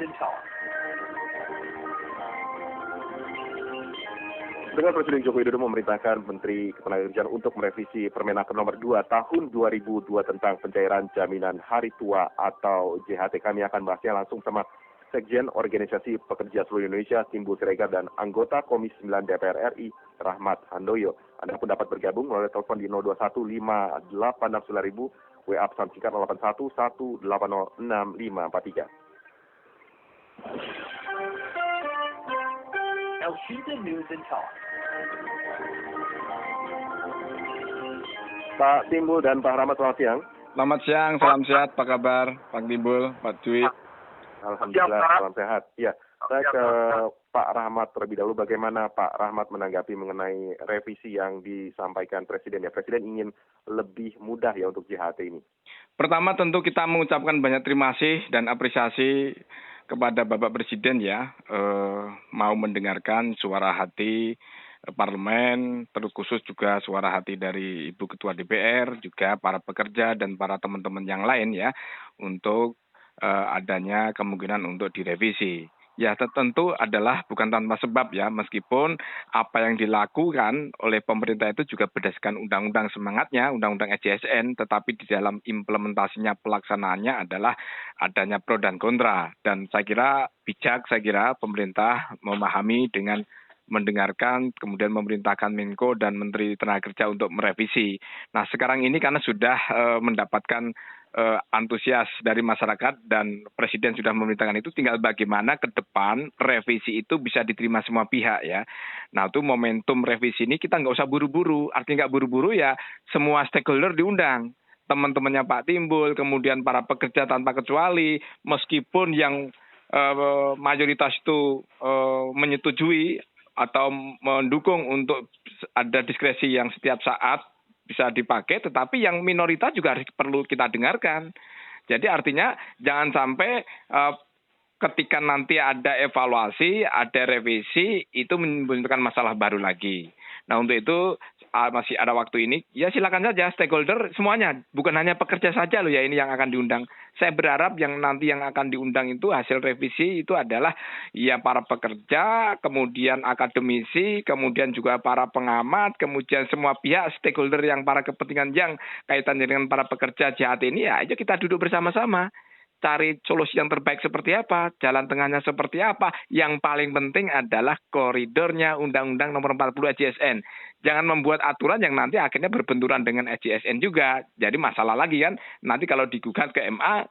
and Talk. Dengan Presiden Joko Widodo memerintahkan Menteri Ketenagakerjaan untuk merevisi Permenaker Nomor 2 Tahun 2002 tentang pencairan jaminan hari tua atau JHT. Kami akan bahasnya langsung sama Sekjen Organisasi Pekerja Seluruh Indonesia Timbul Siregar dan anggota Komisi 9 DPR RI Rahmat Handoyo. Anda pun dapat bergabung melalui telepon di 0215869.000, WA pesan singkat 8118065543. Elshita News and Talk. Pak Timbul dan Pak Rahmat, selamat siang. Selamat siang, salam sehat, apa kabar Pak Timbul, Pak Dwi? Alhamdulillah, salam sehat. Ya, saya ke Pak Rahmat terlebih dahulu. Bagaimana Pak Rahmat menanggapi mengenai revisi yang disampaikan Presiden? Ya, Presiden ingin lebih mudah ya untuk JHT ini. Pertama tentu kita mengucapkan banyak terima kasih dan apresiasi kepada Bapak Presiden ya, mau mendengarkan suara hati Parlemen, terkhusus juga suara hati dari Ibu Ketua DPR, juga para pekerja dan para teman-teman yang lain ya, untuk adanya kemungkinan untuk direvisi. Ya tentu adalah bukan tanpa sebab ya, meskipun apa yang dilakukan oleh pemerintah itu juga berdasarkan undang-undang semangatnya, undang-undang SJSN, tetapi di dalam implementasinya, pelaksanaannya adalah adanya pro dan kontra. Dan saya kira bijak, pemerintah memahami dengan mendengarkan, kemudian memerintahkan Menko dan Menteri Tenaga Kerja untuk merevisi. Nah sekarang ini karena sudah mendapatkan antusias dari masyarakat dan Presiden sudah memerintahkan itu, tinggal bagaimana ke depan revisi itu bisa diterima semua pihak ya. Nah itu momentum revisi ini kita nggak usah buru-buru, artinya nggak buru-buru ya, semua stakeholder diundang. Teman-temannya Pak Timbul, kemudian para pekerja tanpa kecuali, meskipun yang mayoritas itu menyetujui atau mendukung untuk ada diskresi yang setiap saat bisa dipakai, tetapi yang minoritas juga harus perlu kita dengarkan. Jadi artinya jangan sampai ketika nanti ada evaluasi, ada revisi, itu menimbulkan masalah baru lagi. Nah untuk itu masih ada waktu ini, ya silakan saja stakeholder semuanya, bukan hanya pekerja saja loh ya ini yang akan diundang. Saya berharap yang nanti yang akan diundang itu hasil revisi itu adalah ya para pekerja, kemudian akademisi, kemudian juga para pengamat, kemudian semua pihak stakeholder yang para kepentingan yang kaitannya dengan para pekerja JHT ini, ya ayo kita duduk bersama-sama. Cari solusi yang terbaik seperti apa, jalan tengahnya seperti apa. Yang paling penting adalah koridornya Undang-Undang Nomor 40 SJSN. Jangan membuat aturan yang nanti akhirnya berbenturan dengan SJSN juga. Jadi masalah lagi kan, nanti kalau digugat ke MA,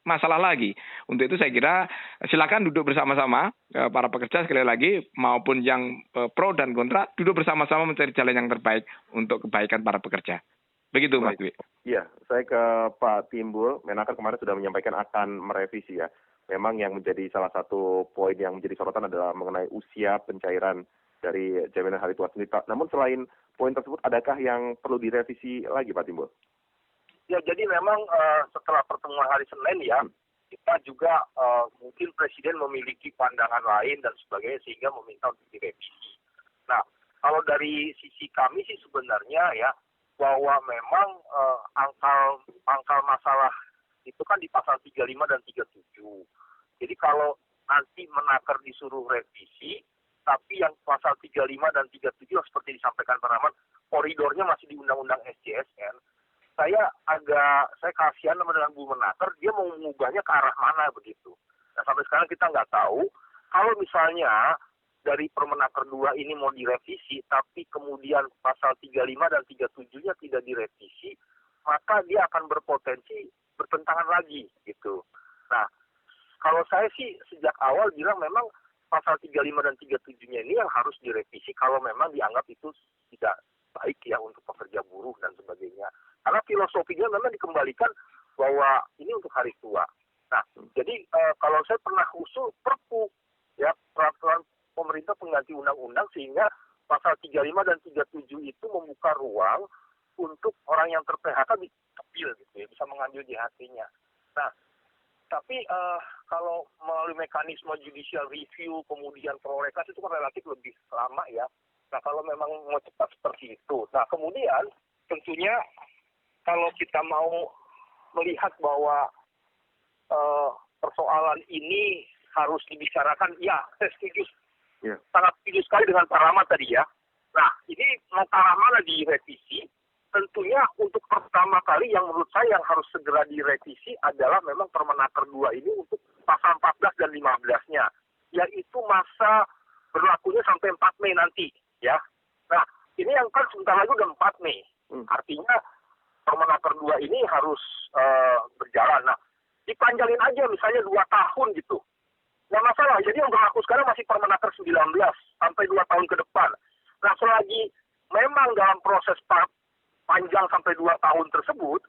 masalah lagi. Untuk itu saya kira silakan duduk bersama-sama, para pekerja sekali lagi, maupun yang pro dan kontra, duduk bersama-sama mencari jalan yang terbaik untuk kebaikan para pekerja. Begitu Mas Dwi. Iya, saya ke Pak Timbul. Menaker kemarin sudah menyampaikan akan merevisi ya. Memang yang menjadi salah satu poin yang menjadi sorotan adalah mengenai usia pencairan dari jaminan hari tua sendiri. Namun selain poin tersebut, adakah yang perlu direvisi lagi Pak Timbul? Ya, jadi memang setelah pertemuan hari Senin ya, kita juga mungkin Presiden memiliki pandangan lain dan sebagainya sehingga meminta untuk direvisi. Nah, kalau dari sisi kami sih sebenarnya ya, bahwa memang angkal masalah itu kan di pasal 35 dan 37. Jadi kalau nanti Menaker disuruh revisi, tapi yang pasal 35 dan 37 seperti disampaikan Pak Rahmat, koridornya masih di Undang-Undang SJSN, saya kasihan dengan Bu Menaker, dia mau mengubahnya ke arah mana begitu. Nah sampai sekarang kita nggak tahu, kalau misalnya dari Permenaker 2 ini mau direvisi, tapi kemudian pasal 35 dan 37-nya tidak direvisi, maka dia akan berpotensi bertentangan lagi gitu. Nah, kalau saya sih sejak awal bilang memang pasal 35 dan 37-nya ini yang harus direvisi kalau memang dianggap itu tidak baik ya untuk pekerja buruh dan sebagainya. Karena filosofinya memang dikembalikan bahwa ini untuk hari tua. Nah, jadi kalau saya pernah usul Perpu, ya peraturan pemerintah pengganti undang-undang sehingga pasal 35 dan 37 itu membuka ruang untuk orang yang ter-PHK diambil gitu ya, bisa mengambil JHT-nya. Nah, tapi kalau melalui mekanisme judicial review kemudian prolegnas itu kan relatif lebih lama ya. Nah, kalau memang mau cepat seperti itu. Nah, kemudian tentunya kalau kita mau melihat bahwa persoalan ini harus dibicarakan. Ya, saya setuju, Ya. sangat setuju sekali dengan Pak Rahmat tadi ya. Nah, ini mau ke arah mana direvisi? Tentunya untuk pertama kali yang menurut saya yang harus segera direvisi adalah memang Permenaker 2 ini untuk pasal 14 dan 15-nya, yaitu masa berlakunya sampai 4 Mei nanti, ya. Nah, ini yang kan sebentar lagi udah 4 Mei. Artinya Permenaker 2 ini harus berjalan. Nah, dipanjangin aja misalnya 2 tahun gitu. Nggak masalah. Jadi yang berlaku sekarang masih Permenaker 19 sampai 2 tahun ke depan. Nah, selagi memang dalam proses panjang sampai 2 tahun tersebut,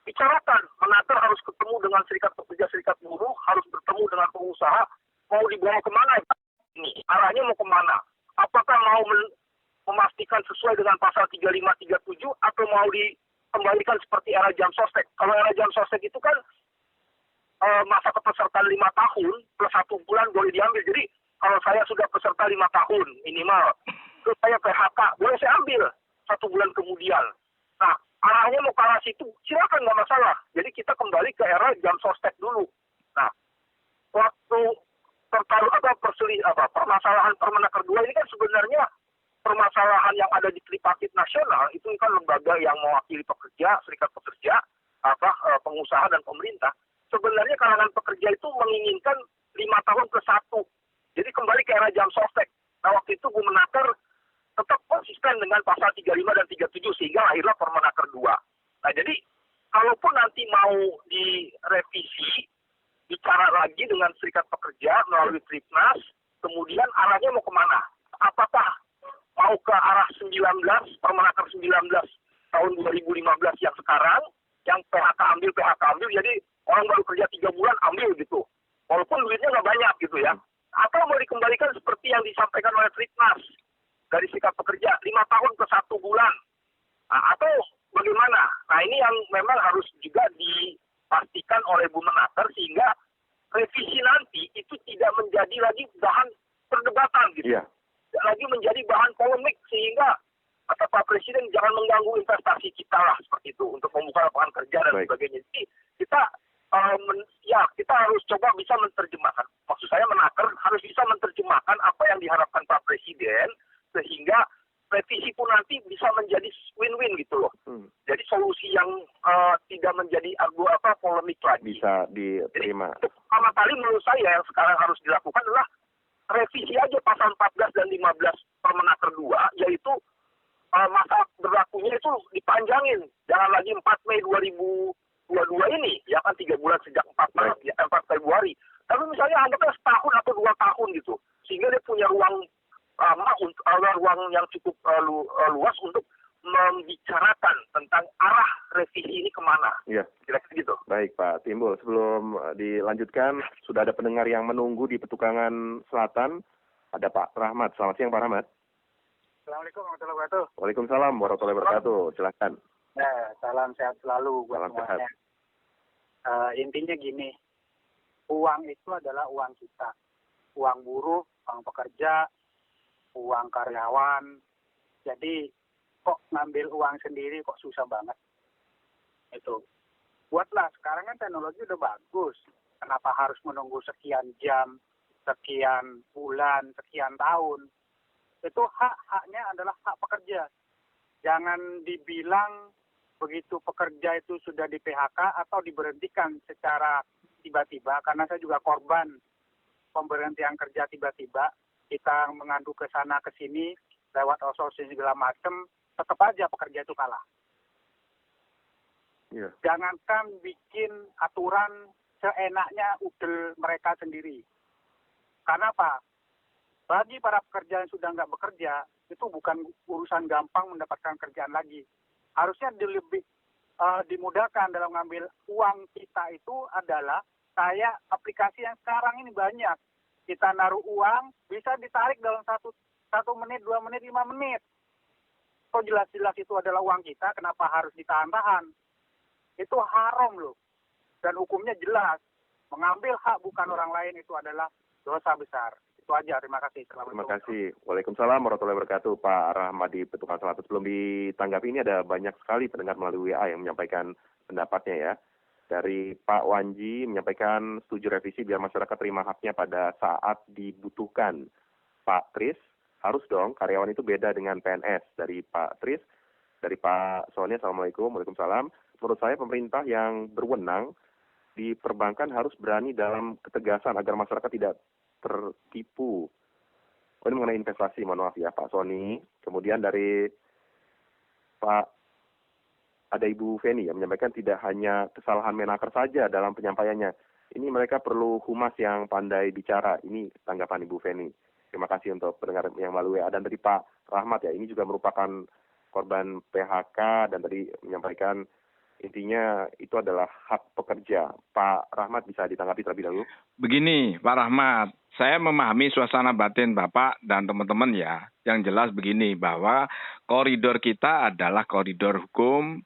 bicarakan, Menaker harus ketemu dengan serikat pekerja, serikat buruh, harus bertemu dengan pengusaha, mau dibawa kemana ini? Arahnya mau kemana? Apakah mau memastikan sesuai dengan pasal 35, 37, atau mau dikembalikan seperti era jam sostek? Kalau era jam sostek itu kan masa kepesertaan 5 tahun plus 1 bulan boleh diambil. Jadi kalau saya sudah peserta 5 tahun minimal, terus saya PHK, boleh saya ambil 1 bulan kemudian. Nah, arahnya mau ke arah situ, silakan, nggak masalah. Jadi kita kembali ke era jam sostek dulu. Nah, waktu permasalahan Permenaker 2 ini kan sebenarnya permasalahan yang ada di tripartit nasional, itu kan lembaga yang mewakili pekerja, serikat pekerja, pengusaha dan pemerintah. Sebenarnya kalangan pekerja itu menginginkan 5 tahun plus 1. Jadi kembali ke era jam sostek. Nah, waktu itu Bu Menaker tetap konsisten dengan pasal 35 dan 37 sehingga lahirlah Permenaker 2. Nah, jadi kalaupun nanti mau direvisi, bicara lagi dengan serikat pekerja melalui Tripnas, kemudian arahnya mau kemana? Apakah mau ke arah 19, Permenaker 19 tahun 2015 yang sekarang, yang PHK ambil, jadi orang baru kerja 3 bulan ambil gitu. Walaupun duitnya nggak banyak gitu ya. Atau mau dikembalikan seperti yang disampaikan oleh Tripnas dari serikat pekerja, 5 tahun ke 1 bulan. Nah, atau bagaimana? Nah, ini yang memang harus juga dipastikan oleh Bu Menaker sehingga revisi nanti itu tidak menjadi lagi bahan perdebatan gitu. Iya. Tidak lagi menjadi bahan polemik sehingga kata Pak Presiden jangan mengganggu investasi kita lah seperti itu untuk membuka lapangan kerja dan sebagainya. Jadi kita kita harus coba bisa menerjemahkan. Maksud saya Menaker harus bisa menerjemahkan apa yang diharapkan Pak Presiden sehingga revisi pun nanti bisa menjadi win-win gitu loh. Jadi solusi yang tidak menjadi polemik lagi. Bisa diterima. Jadi, pertama kali menurut saya yang sekarang harus dilakukan adalah revisi aja pasal 14 dan 15 Permenaker 2, yaitu masa berlakunya itu dipanjangin. Jangan lagi 4 Mei 2022 ini, ya kan 3 bulan sejak 4 Februari. Tapi misalnya anggapnya setahun atau 2 tahun gitu. Sehingga dia punya ruang ruang yang cukup luas untuk membicarakan tentang arah revisi ini kemana. Iya. Kira-kira gitu. Baik Pak Timbul, sebelum dilanjutkan, sudah ada pendengar yang menunggu di Petukangan Selatan. Ada Pak Rahmat. Selamat siang Pak Rahmat. Assalamualaikum warahmatullahi wabarakatuh. Waalaikumsalam warahmatullahi wabarakatuh. Silakan. Nah, salam sehat selalu buat Salam semuanya. Intinya gini, uang itu adalah uang kita. Uang buruh, uang pekerja, uang karyawan. Jadi kok ngambil uang sendiri kok susah banget. Itu. Buatlah, sekarang kan teknologi udah bagus. Kenapa harus menunggu sekian jam, sekian bulan, sekian tahun? Itu hak-haknya adalah hak pekerja. Jangan dibilang begitu pekerja itu sudah di PHK atau diberhentikan secara tiba-tiba, karena saya juga korban pemberhentian kerja tiba-tiba. Kita mengadu ke sana ke sini lewat outsourcing segala macam, tetap aja pekerja itu kalah. Yeah. Jangankan bikin aturan seenaknya udel mereka sendiri. Karena apa? Bagi para pekerja yang sudah nggak bekerja, itu bukan urusan gampang mendapatkan kerjaan lagi. Harusnya lebih dimudahkan dalam mengambil uang kita itu adalah kayak aplikasi yang sekarang ini banyak. Kita naruh uang, bisa ditarik dalam 1 menit, 2 menit, 5 menit. Kok jelas-jelas itu adalah uang kita, kenapa harus ditahan-tahan? Itu haram loh. Dan hukumnya jelas. Mengambil hak bukan orang lain itu adalah dosa besar. Itu aja, terima kasih. Terima kasih. Waalaikumsalam warahmatullahi wabarakatuh Pak Rahmadi Petukangan Selatan. Sebelum ditanggapi ini ada banyak sekali pendengar melalui WA yang menyampaikan pendapatnya ya. Dari Pak Wanji menyampaikan setuju revisi biar masyarakat terima haknya pada saat dibutuhkan. Pak Tris, harus dong karyawan itu beda dengan PNS. Dari Pak Tris, dari Pak Sony, Assalamualaikum, Waalaikumsalam. Menurut saya pemerintah yang berwenang di perbankan harus berani dalam ketegasan agar masyarakat tidak tertipu. Oh, ini mengenai investasi, mohon maaf ya Pak Sony. Kemudian dari ada Ibu Feni yang menyampaikan tidak hanya kesalahan Menaker saja dalam penyampaiannya. Ini mereka perlu humas yang pandai bicara. Ini tanggapan Ibu Feni. Terima kasih untuk pendengar yang melalui WA. Dan dari Pak Rahmat ya, ini juga merupakan korban PHK dan tadi menyampaikan intinya itu adalah hak pekerja. Pak Rahmat bisa ditanggapi terlebih dahulu. Begini Pak Rahmat, saya memahami suasana batin Bapak dan teman-teman ya. Yang jelas begini, bahwa koridor kita adalah koridor hukum.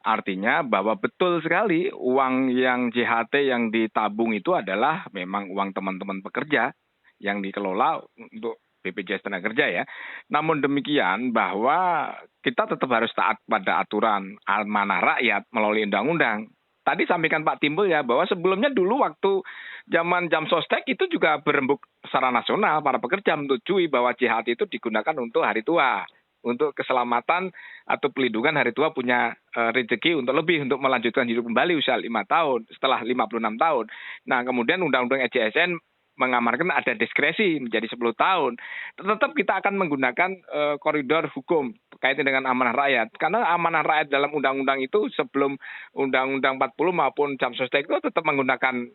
Artinya bahwa betul sekali uang yang JHT yang ditabung itu adalah memang uang teman-teman pekerja yang dikelola untuk BPJS Tenaga Kerja ya. Namun demikian bahwa kita tetap harus taat pada aturan amanah rakyat melalui undang-undang. Tadi sampaikan Pak Timbul ya bahwa sebelumnya dulu waktu zaman jam sostek itu juga berembuk secara nasional para pekerja menyetujui bahwa JHT itu digunakan untuk hari tua. Untuk keselamatan atau pelindungan hari tua punya rezeki untuk lebih untuk melanjutkan hidup kembali usia 5 tahun setelah 56 tahun. Nah kemudian Undang-Undang EJSN mengamarkan ada diskresi menjadi 10 tahun. Tetap kita akan menggunakan koridor hukum kaitan dengan amanah rakyat. Karena amanah rakyat dalam undang-undang itu sebelum Undang-Undang 40 maupun jam sostek itu tetap menggunakan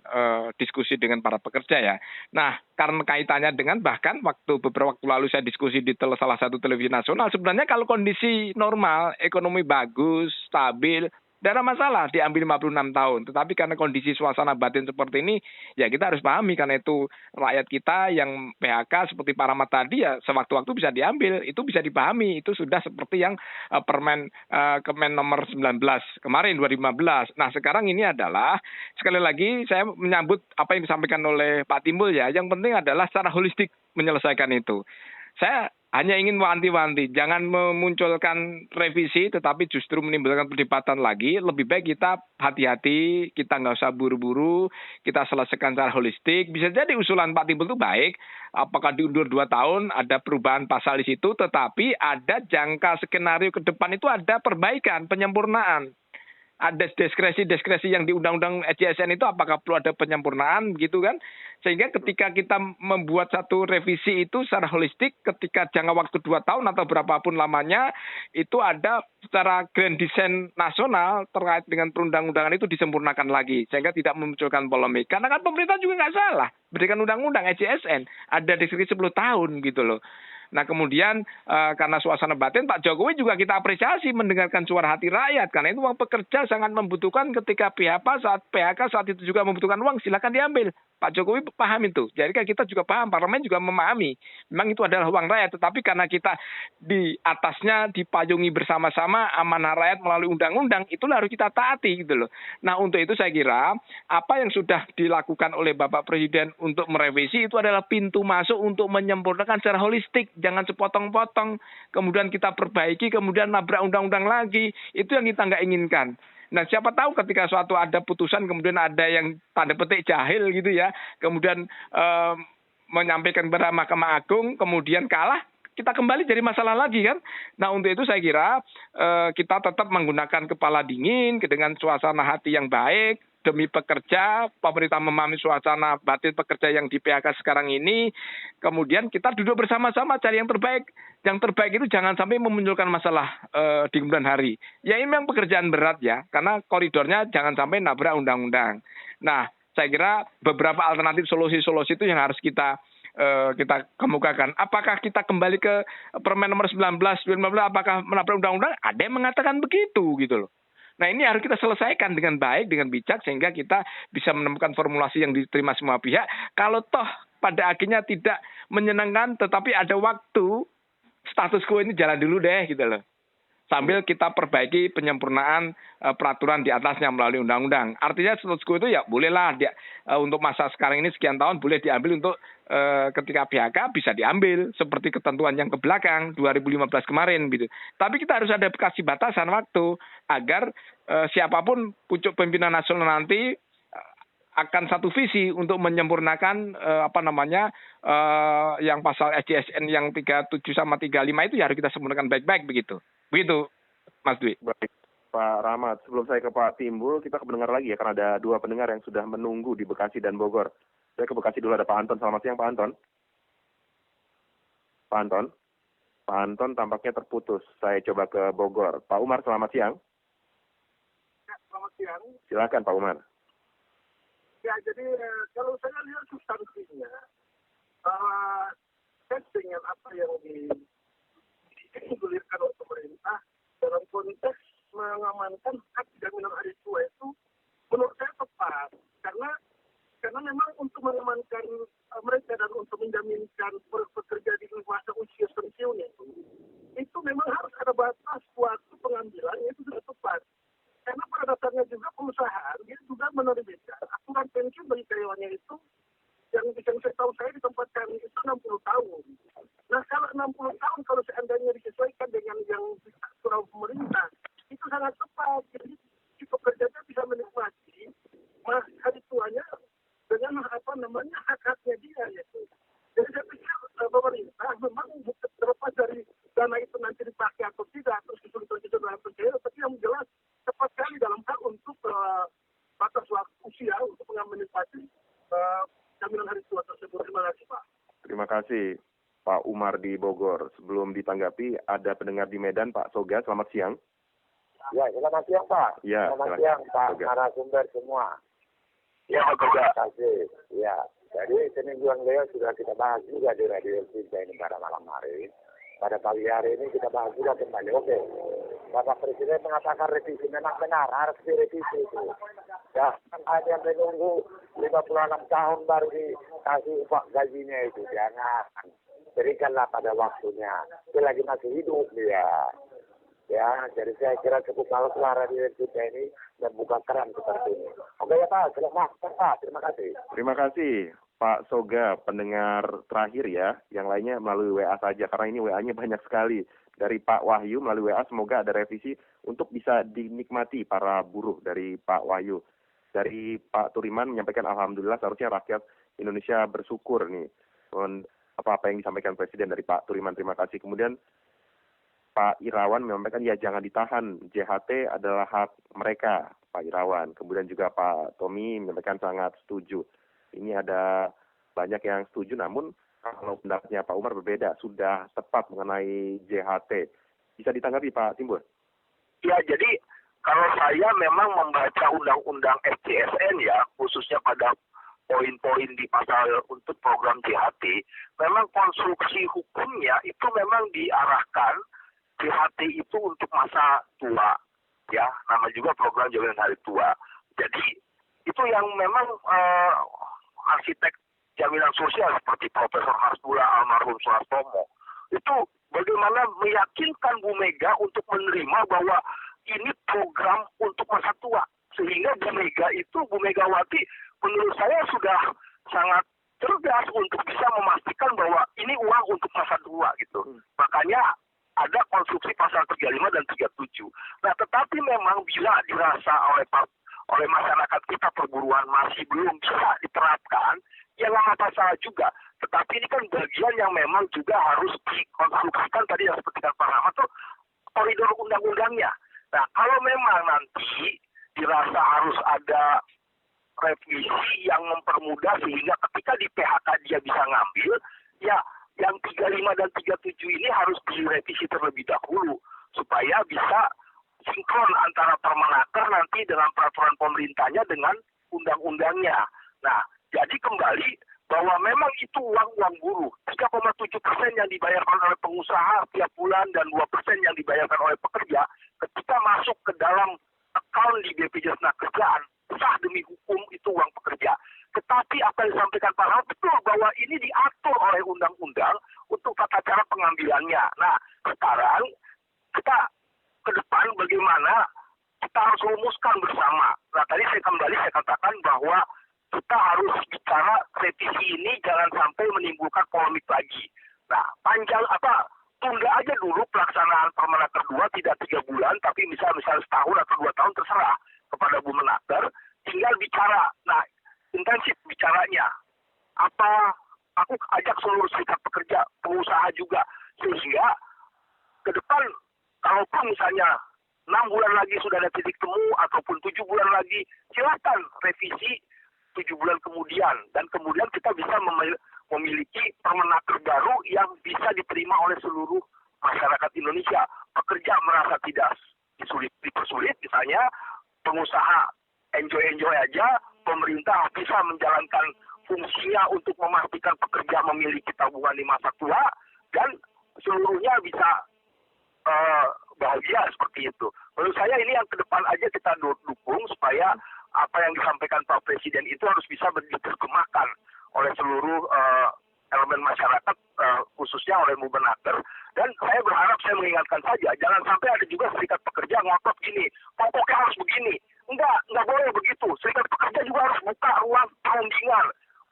diskusi dengan para pekerja ya. Nah, karena kaitannya dengan bahkan beberapa waktu lalu saya diskusi di salah satu televisi nasional, sebenarnya kalau kondisi normal, ekonomi bagus, stabil, tidak ada masalah diambil 56 tahun. Tetapi karena kondisi suasana batin seperti ini, ya kita harus pahami karena itu rakyat kita yang PHK seperti Pak Rahmat tadi ya sewaktu-waktu bisa diambil. Itu bisa dipahami. Itu sudah seperti yang Kemen nomor 19 kemarin 2015. Nah sekarang ini adalah sekali lagi saya menyambut apa yang disampaikan oleh Pak Timbul ya. Yang penting adalah secara holistik menyelesaikan itu. Saya hanya ingin wanti-wanti, jangan memunculkan revisi tetapi justru menimbulkan perdebatan lagi. Lebih baik kita hati-hati, kita nggak usah buru-buru, kita selesaikan secara holistik. Bisa jadi usulan Pak Timbul itu baik, apakah diundur 2 tahun, ada perubahan pasal di situ, tetapi ada jangka skenario ke depan itu ada perbaikan, penyempurnaan. Ada diskresi-diskresi yang di Undang-Undang EJSN itu apakah perlu ada penyempurnaan begitu kan? Sehingga ketika kita membuat satu revisi itu secara holistik, ketika jangka waktu 2 tahun atau berapapun lamanya, itu ada secara grand design nasional terkait dengan perundang-undangan itu disempurnakan lagi. Sehingga tidak memunculkan polemik. Karena kan pemerintah juga nggak salah. Berikan undang-undang EJSN, ada diskresi 10 tahun gitu loh. Nah kemudian karena suasana batin Pak Jokowi juga kita apresiasi mendengarkan suara hati rakyat. Karena itu uang pekerja sangat membutuhkan ketika PHK saat itu juga membutuhkan uang, silakan diambil. Pak Jokowi paham itu. Jadi kan kita juga paham, parlemen juga memahami. Memang itu adalah uang rakyat, tetapi karena kita di atasnya dipayungi bersama-sama amanah rakyat melalui undang-undang, itulah harus kita taati gitu loh. Nah untuk itu saya kira apa yang sudah dilakukan oleh Bapak Presiden untuk merevisi itu adalah pintu masuk untuk menyempurnakan secara holistik. Jangan sepotong-potong, kemudian kita perbaiki, kemudian nabrak undang-undang lagi. Itu yang kita nggak inginkan. Nah siapa tahu ketika suatu ada putusan kemudian ada yang tanda petik jahil gitu ya, kemudian menyampaikan kepada Mahkamah Agung, kemudian kalah, kita kembali jadi masalah lagi kan. Nah untuk itu saya kira kita tetap menggunakan kepala dingin dengan suasana hati yang baik. Demi pekerja, pemerintah memahami suasana batin pekerja yang di PHK sekarang ini. Kemudian kita duduk bersama-sama cari yang terbaik. Yang terbaik itu jangan sampai memunculkan masalah di kemudian hari. Ya ini memang pekerjaan berat ya, karena koridornya jangan sampai nabrak undang-undang. Nah, saya kira beberapa alternatif solusi-solusi itu yang harus kita kemukakan. Apakah kita kembali ke Permen nomor 19, apakah menabrak undang-undang? Ada yang mengatakan begitu gitu loh. Nah ini harus kita selesaikan dengan baik, dengan bijak, sehingga kita bisa menemukan formulasi yang diterima semua pihak. Kalau toh pada akhirnya tidak menyenangkan, tetapi ada waktu, status quo ini jalan dulu deh gitu loh. sambil kita perbaiki penyempurnaan peraturan di atasnya melalui undang-undang. Artinya statusku itu ya bolehlah untuk masa sekarang ini sekian tahun boleh diambil untuk ketika PHK bisa diambil seperti ketentuan yang ke belakang 2015 kemarin gitu. Tapi kita harus ada kasih batasan waktu agar siapapun pucuk pimpinan nasional nanti akan satu visi untuk menyempurnakan yang pasal SJSN yang 37 sama 35 itu ya harus kita sempurnakan baik-baik begitu. Begitu, Mas Dwi. Baik, Pak Rahmat. Sebelum saya ke Pak Timbul, kita ke pendengar lagi ya, karena ada 2 pendengar yang sudah menunggu di Bekasi dan Bogor. Saya ke Bekasi dulu, ada Pak Anton. Selamat siang, Pak Anton. Pak Anton? Pak Anton tampaknya terputus. Saya coba ke Bogor. Pak Umar, selamat siang. Ya, selamat siang. Silakan, Pak Umar. Ya, jadi kalau saya lihat substansinya, dengan apa yang digulirkan oleh pemerintah dalam konteks mengamankan hak jaminan hari tua itu menurut saya tepat karena memang untuk mengamankan mereka dan untuk menjaminkan pekerja di masa usia pensiun itu memang harus ada batas waktu pengambilan, itu sudah tepat. Karena pada dasarnya juga perusahaan dia juga menerbitkan aturan pensiun bagi karyawannya itu yang saya tahu saya di tempat kami itu 60 tahun. Nah kalau 60 tahun kalau seandainya disesuaikan dengan yang diatur pemerintah itu sangat tepat. Jadi si pekerjanya bisa menikmati hari tuanya dengan hak-haknya dia yaitu. Jadi saya pikir pemerintah memang terlepas dari dana itu nanti dipakai atau tidak terus disusun dalam pencairan, tapi yang jelas tepat sekali dalam hal untuk batas waktu usia untuk menikmati jaminan hari tua tersebut. Terima kasih, Pak. Terima kasih, Pak Umar di Bogor. Sebelum ditanggapi, ada pendengar di Medan, Pak Soga. Selamat siang. Ya, selamat siang, Pak. Ya, selamat siang, Pak narasumber semua. Ya, Pak Soga. Terima kasih. Ya, jadi semingguan beliau sudah kita bahas juga di Radio Sinta ini pada malam hari. Pada pagi hari ini kita bahas juga kembali. Oke, Bapak Presiden mengatakan revisi. Memang benar, harus direvisi itu. Ya, hanya menunggu 56 tahun baru dikasih upah gajinya itu. Jangan. Berikanlah pada waktunya. Dia lagi masih hidup dia. Ya, jadi saya kira cukup kalau suara di Sinta ini dan buka keran seperti ini. Oke ya Pak, selamat Pak. Terima kasih. Terima kasih, Pak Soga, pendengar terakhir ya. Yang lainnya melalui WA saja, karena ini WA-nya banyak sekali. Dari Pak Wahyu melalui WA, semoga ada revisi untuk bisa dinikmati para buruh dari Pak Wahyu. Dari Pak Turiman menyampaikan Alhamdulillah seharusnya rakyat Indonesia bersyukur nih. Apa yang disampaikan Presiden dari Pak Turiman, terima kasih. Kemudian Pak Irawan menyampaikan ya jangan ditahan, JHT adalah hak mereka, Pak Irawan. Kemudian juga Pak Tommy menyampaikan sangat setuju. Ini ada banyak yang setuju, namun kalau pendapatnya Pak Umar berbeda, sudah tepat mengenai JHT. Bisa ditanggapi Pak Timbul? Ya, jadi kalau saya memang membaca undang-undang SJSN ya, khususnya pada poin-poin di pasal untuk program JHT, memang konstruksi hukumnya itu memang diarahkan JHT itu untuk masa tua, ya, nama juga program jaminan hari tua. Jadi itu yang memang arsitek jaminan sosial seperti Profesor Hasbullah almarhum Suhartomo itu bagaimana meyakinkan Bu Mega untuk menerima bahwa ini program untuk masa tua, sehingga Bu Megawati menurut saya sudah sangat cerdas untuk bisa memastikan bahwa ini uang untuk masa tua gitu. Makanya ada konstruksi pasal 35 dan 37. Nah, tetapi memang bila dirasa oleh masyarakat kita perburuan masih belum bisa diterapkan, ya nggak masalah juga. Tetapi ini kan bagian yang memang juga harus dikonstruksikan tadi yang seperti Pak Rahmat itu koridor undang-undangnya. Nah, kalau memang nanti dirasa harus ada revisi yang mempermudah sehingga ketika di PHK dia bisa ngambil, ya yang 35 dan 37 ini harus direvisi terlebih dahulu supaya bisa sinkron antara Permenaker nanti dengan peraturan pemerintahnya dengan undang-undangnya. Nah, jadi kembali bahwa memang itu uang buruh. 3,7% yang dibayarkan oleh pengusaha tiap bulan dan 2% yang dibayarkan oleh pekerja ketika masuk ke dalam account di BPJS Tenagarkerjaan, sah demi hukum itu uang pekerja. Tetapi apa yang disampaikan Pak Rahmat betul bahwa ini diatur oleh undang-undang untuk tata cara pengambilannya. Nah, sekarang kita ke depan bagaimana kita harus rumuskan bersama. Nah, tadi saya katakan bahwa kita harus bicara revisi ini jangan sampai menimbulkan polemik lagi. Nah, tunda aja dulu pelaksanaan Permenaker 2 tidak 3 bulan, tapi misal setahun atau 2 tahun terserah kepada Bu Menaker, tinggal bicara. Nah, intensif bicaranya. Aku ajak seluruh serikat pekerja, pengusaha juga, sehingga ke depan kalaupun misalnya 6 bulan lagi sudah ada titik temu ataupun 7 bulan lagi, silakan revisi 7 bulan kemudian, dan kemudian kita bisa memiliki Permenaker baru yang bisa diterima oleh seluruh masyarakat Indonesia. Pekerja merasa tidak dipersulit, misalnya pengusaha enjoy aja, pemerintah bisa menjalankan fungsinya untuk memastikan pekerja memiliki tabungan di masa tua, dan seluruhnya bisa bahagia seperti itu. Menurut saya ini yang ke depan aja kita dukung supaya apa yang disampaikan Pak Presiden itu harus bisa diterjemahkan oleh seluruh elemen masyarakat, khususnya oleh Bu Menaker. Dan saya berharap, saya mengingatkan saja, jangan sampai ada juga serikat pekerja ngotot gini, pokoknya harus begini. Enggak boleh begitu. Serikat pekerja juga harus buka ruang perundingan.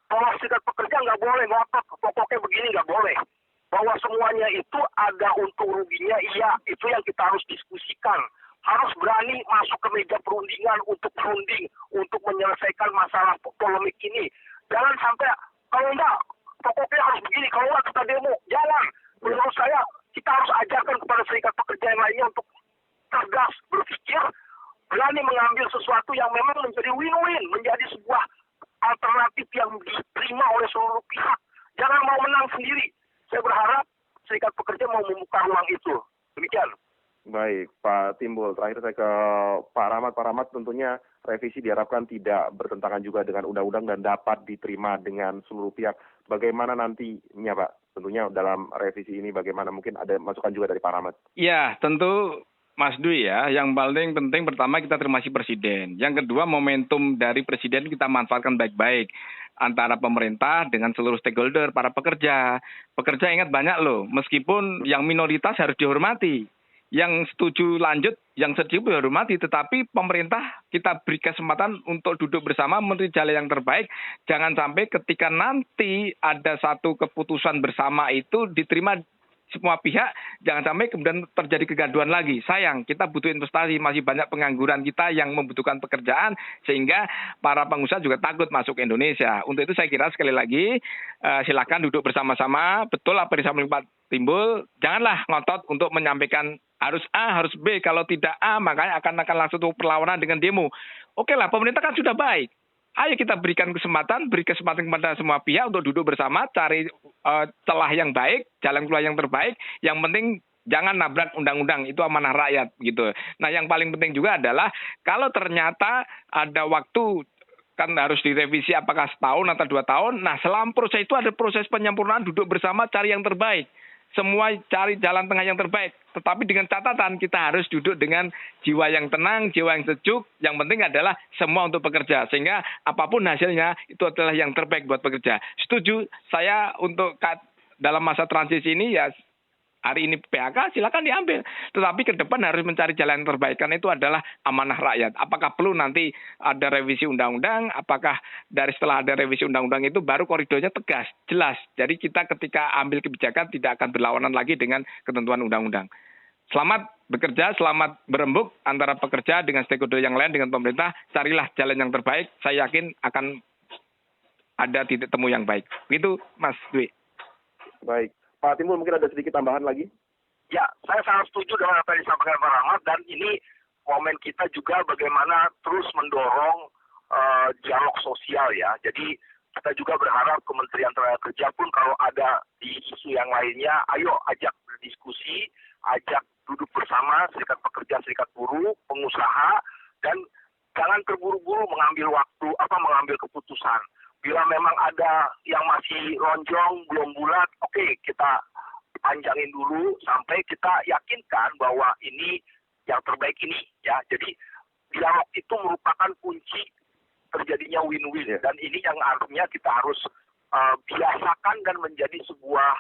Bahwa serikat pekerja nggak boleh ngotot, pokoknya begini nggak boleh. Bahwa semuanya itu ada untung ruginya, iya, itu yang kita harus diskusikan. Harus berani masuk ke meja perundingan untuk berunding, untuk menyelesaikan masalah polemik ini. Jangan sampai, kalau enggak, pokoknya harus begini, kalau enggak kita demo. Jangan. Menurut saya, kita harus ajarkan kepada serikat pekerja yang lainnya untuk cerdas berpikir, berani mengambil sesuatu yang memang menjadi win-win, menjadi sebuah alternatif yang diterima oleh seluruh pihak. Jangan mau menang sendiri. Saya berharap serikat pekerja mau membuka ruang itu. Demikian. Baik, Pak Timbul. Terakhir saya ke Pak Rahmat. Pak Rahmat, tentunya revisi diharapkan tidak bertentangan juga dengan undang-undang dan dapat diterima dengan seluruh pihak. Bagaimana nantinya, Pak? Tentunya dalam revisi ini bagaimana, mungkin ada masukan juga dari Pak Rahmat? Ya, tentu Mas Dwi ya, yang paling penting pertama kita terima kasih Presiden. Yang kedua, momentum dari Presiden kita manfaatkan baik-baik antara pemerintah dengan seluruh stakeholder, para pekerja. Pekerja ingat banyak loh, meskipun yang minoritas harus dihormati. Yang setuju lanjut, yang setuju dihormati, tetapi pemerintah kita beri kesempatan untuk duduk bersama mencari jalan yang terbaik. Jangan sampai ketika nanti ada satu keputusan bersama itu diterima semua pihak, jangan sampai kemudian terjadi kegaduhan lagi. Sayang, kita butuh investasi, masih banyak pengangguran kita yang membutuhkan pekerjaan, sehingga para pengusaha juga takut masuk ke Indonesia. Untuk itu saya kira sekali lagi, silakan duduk bersama-sama, betul apa yang disampaikan Pak Timbul, janganlah ngotot untuk menyampaikan harus A, harus B, kalau tidak A, makanya akan langsung perlawanan dengan demo. Oke lah, pemerintah kan sudah baik. Ayo kita beri kesempatan kepada semua pihak untuk duduk bersama, cari celah yang baik, jalan keluar yang terbaik. Yang penting jangan nabrak undang-undang, itu amanah rakyat gitu. Nah, yang paling penting juga adalah kalau ternyata ada waktu kan harus direvisi apakah setahun atau 2 tahun. Nah, selama proses itu ada proses penyempurnaan, duduk bersama cari yang terbaik. Semua cari jalan tengah yang terbaik. Tetapi dengan catatan kita harus duduk dengan jiwa yang tenang, jiwa yang sejuk. Yang penting adalah semua untuk pekerja. Sehingga apapun hasilnya itu adalah yang terbaik buat pekerja. Setuju saya untuk dalam masa transisi ini ya hari ini PHK silakan diambil. Tetapi ke depan harus mencari jalan yang terbaik. Karena itu adalah amanah rakyat. Apakah perlu nanti ada revisi undang-undang? Apakah dari setelah ada revisi undang-undang itu baru koridornya tegas, jelas. Jadi kita ketika ambil kebijakan tidak akan berlawanan lagi dengan ketentuan undang-undang. Selamat bekerja, selamat berembuk antara pekerja dengan stakeholder yang lain, dengan pemerintah. Carilah jalan yang terbaik. Saya yakin akan ada titik temu yang baik. Begitu, Mas Dwi. Baik. Pak Timbul, mungkin ada sedikit tambahan lagi? Ya, saya sangat setuju dengan apa yang disampaikan Pak Rahmat, dan ini momen kita juga bagaimana terus mendorong dialog sosial ya. Jadi kita juga berharap Kementerian Tenaga pun kalau ada di isu yang lainnya, ayo ajak berdiskusi, ajak duduk bersama serikat pekerja, serikat buruh, pengusaha, dan jangan terburu-buru mengambil mengambil keputusan. Bila memang ada yang masih lonjong, belum bulat, oke, kita panjangin dulu sampai kita yakinkan bahwa ini yang terbaik ini ya. Jadi dialog itu merupakan kunci terjadinya win-win, dan ini yang artinya kita harus biasakan dan menjadi sebuah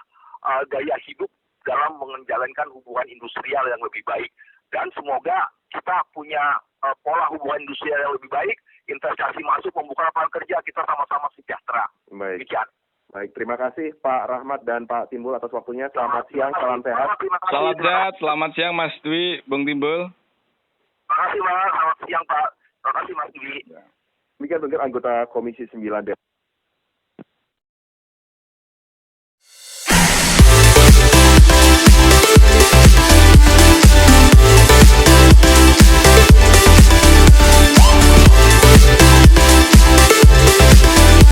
gaya hidup dalam menjalankan hubungan industrial yang lebih baik. dan semoga kita punya pola hubungan industri yang lebih baik, investasi masuk, membuka lapangan kerja, kita sama-sama sejahtera. Baik. Demikian. Baik, terima kasih Pak Rahmat dan Pak Timbul atas waktunya. Selamat siang, salam sehat. Salam sehat, selamat siang Mas Dwi, Bung Timbul. Terima kasih Mas, selamat siang Pak. Terima kasih Mas Dwi. Demikian anggota Komisi 9 DPR.